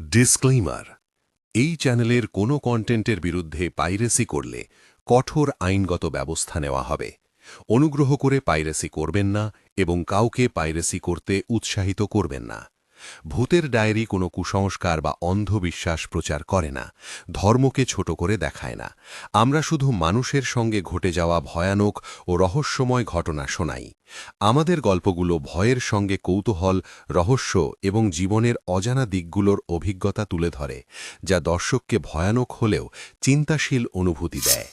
Disclaimer, এই চ্যানেলের কোনো কন্টেন্টের বিরুদ্ধে পাইরেসি করলে কঠোর আইনগত ব্যবস্থা নেওয়া হবে। অনুগ্রহ করে পাইরেসি করবেন না এবং কাউকে পাইরেসি করতে উৎসাহিত করবেন না। ভূতের ডায়েরি কোনো কুসংস্কার বা অন্ধবিশ্বাস প্রচার করে না, ধর্মকে ছোট করে দেখায় না। আমরা শুধু মানুষের সঙ্গে ঘটে যাওয়া ভয়ানক ও রহস্যময় ঘটনা শোনাই। আমাদের গল্পগুলো ভয়ের সঙ্গে কৌতূহল, রহস্য এবং জীবনের অজানা দিকগুলোর অভিজ্ঞতা তুলে ধরে, যা দর্শককে ভয়ানক হলেও চিন্তাশীল অনুভূতি দেয়।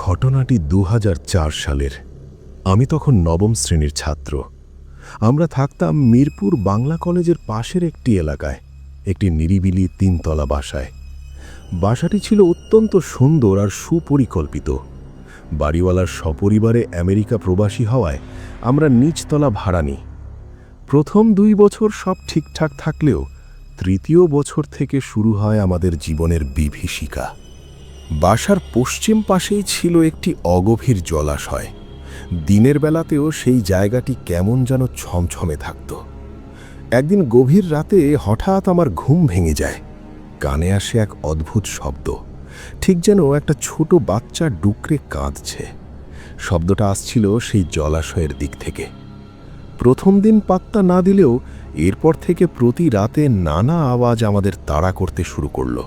ঘটনাটি ২০০৪ সালের। আমি তখন নবম শ্রেণীর ছাত্র। আমরা থাকতাম মিরপুর বাংলা কলেজের পাশের একটি এলাকায়, একটি নিরিবিলি ৩ তলা বাসায়। বাসাটি ছিল অত্যন্ত সুন্দর আর সুপরিকল্পিত। বাড়িওয়ালার সপরিবারে আমেরিকা প্রবাসী হওয়ায় আমরা নিচতলা ভাড়া নিই। প্রথম ২ বছর সব ঠিকঠাক থাকলেও তৃতীয় বছর থেকে শুরু হয় আমাদের জীবনের বিভীষিকা। বাসার পশ্চিম পাশেই ছিল একটি অগভীর জলাশয়। দিনের বেলাতেও সেই জায়গাটি কেমন যেন ছমছমে থাকত। একদিন গভীর রাতে হঠাৎ আমার ঘুম ভেঙে যায়। কানে আসে এক অদ্ভুত শব্দ, ঠিক যেন একটা ছোট বাচ্চা ডুকরে কাঁদছে। শব্দটা আসছিল সেই জলাশয়ের দিক থেকে। প্রথম দিন পাত্তা না দিলেও এরপর থেকে প্রতি রাতে নানা আওয়াজ আমাদের তাড়া করতে শুরু করল।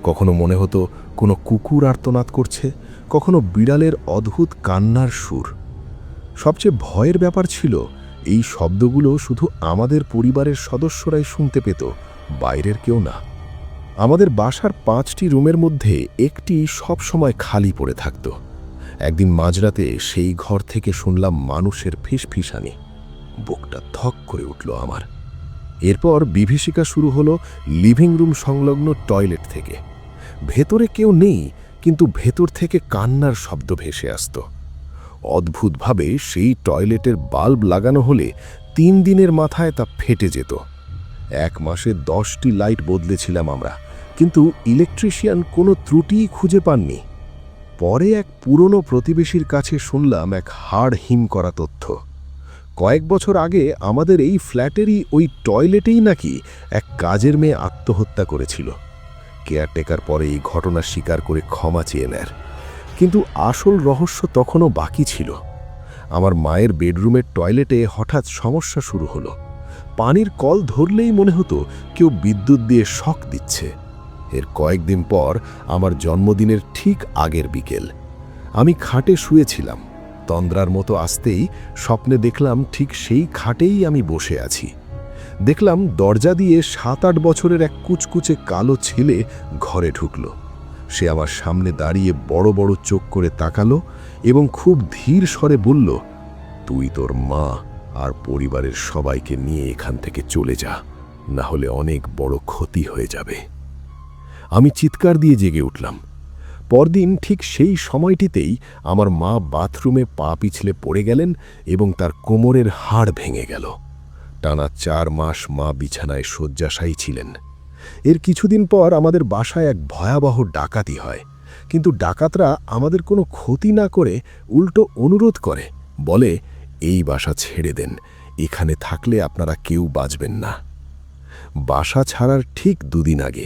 কখনো মনে হতো কোনো কুকুর আর্তনাদ করছে, কখনো বিড়ালের অদ্ভুত কান্নার সুর। সবচেয়ে ভয়ের ব্যাপার ছিল এই শব্দগুলো শুধু আমাদের পরিবারের সদস্যরাই শুনতে পেত, বাইরের কেউ না। আমাদের বাসার ৫টি রুমের মধ্যে একটি সব সময় খালি পড়ে থাকত। একদিন মাঝরাতে সেই ঘর থেকে শুনলাম মানুষের ফিসফিসানি। বুকটা ধক করে উঠল আমার। এরপর বিভীষিকা শুরু হলো লিভিং রুম সংলগ্ন টয়লেট থেকে। ভেতরে কেউ নেই, কিন্তু ভেতর থেকে কান্নার শব্দ ভেসে আসত। অদ্ভুতভাবে সেই টয়লেটের বাল্ব লাগানো হলে ৩ দিনের মাথায় তা ফেটে যেত। ১ মাসে ১০টি লাইট বদলেছিলাম আমরা, কিন্তু ইলেকট্রিশিয়ান কোনো ত্রুটিই খুঁজে পাননি। পরে এক পুরনো প্রতিবেশীর কাছে শুনলাম এক হাড় হিম করা তথ্য। কয়েক বছর আগে আমাদের এই ফ্ল্যাটেরই ওই টয়লেটেই নাকি এক কাজের মেয়ে আত্মহত্যা করেছিল। কেয়ারটেকার পরে এই ঘটনা স্বীকার করে ক্ষমা চেয়ে নেয়। কিন্তু আসল রহস্য তখনও বাকি ছিল। আমার মায়ের বেডরুমের টয়লেটে হঠাৎ সমস্যা শুরু হলো। পানির কল ধরলেই মনে হতো কেউ বিদ্যুৎ দিয়ে শক দিচ্ছে। এর কয়েকদিন পর আমার জন্মদিনের ঠিক আগের বিকেল, আমি খাটে শুয়েছিলাম। তন্দ্রার মতো আসতেই স্বপ্নে দেখলাম ঠিক সেই খাটেই আমি বসে আছি। দেখলাম দরজা দিয়ে ৭-৮ বছরের এক কুচকুচে কালো ছেলে ঘরে ঢুকল। সে আমার সামনে দাঁড়িয়ে বড় বড় চোখ করে তাকালো এবং খুব ধীর স্বরে বলল, তুই তোর মা আর পরিবারের সবাইকে নিয়ে এখান থেকে চলে যা, না হলে অনেক বড় ক্ষতি হয়ে যাবে। আমি চিৎকার দিয়ে জেগে উঠলাম। পরদিন ঠিক সেই সময়টিতেই আমার মা বাথরুমে পা পিছলে পড়ে গেলেন এবং তার কোমরের হাড় ভেঙে গেল। টানা ৪ মাস মা বিছানায় শয্যাশায়ী ছিলেন। এর কিছুদিন পর আমাদের বাসায় এক ভয়াবহ ডাকাতি হয়, কিন্তু ডাকাতরা আমাদের কোনো ক্ষতি না করে উল্টো অনুরোধ করে, বলে এই বাসা ছেড়ে দেন, এখানে থাকলে আপনারা কেউ বাঁচবেন না। বাসা ছাড়ার ঠিক ২ দিন আগে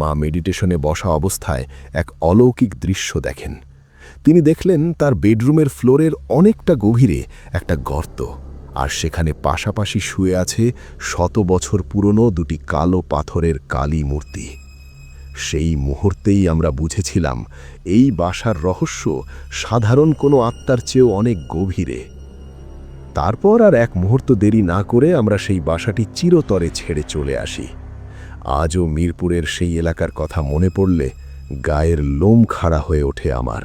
মা মেডিটেশনে বসা অবস্থায় এক অলৌকিক দৃশ্য দেখেন। তিনি দেখলেন তার বেডরুমের ফ্লোরের অনেকটা গভীরে একটা গর্ত, আর সেখানে পাশাপাশি শুয়ে আছে ১০০ বছর পুরনো ২টি কালো পাথরের কালী মূর্তি। সেই মুহূর্তেই আমরা বুঝেছিলাম এই বাসার রহস্য সাধারণ কোনো আত্মার চেয়েও অনেক গভীরে। তারপর আর এক মুহূর্ত দেরি না করে আমরা সেই বাসাটি চিরতরে ছেড়ে চলে আসি। আজও মিরপুরের সেই এলাকার কথা মনে পড়লে গায়ের লোম খাড়া হয়ে ওঠে আমার।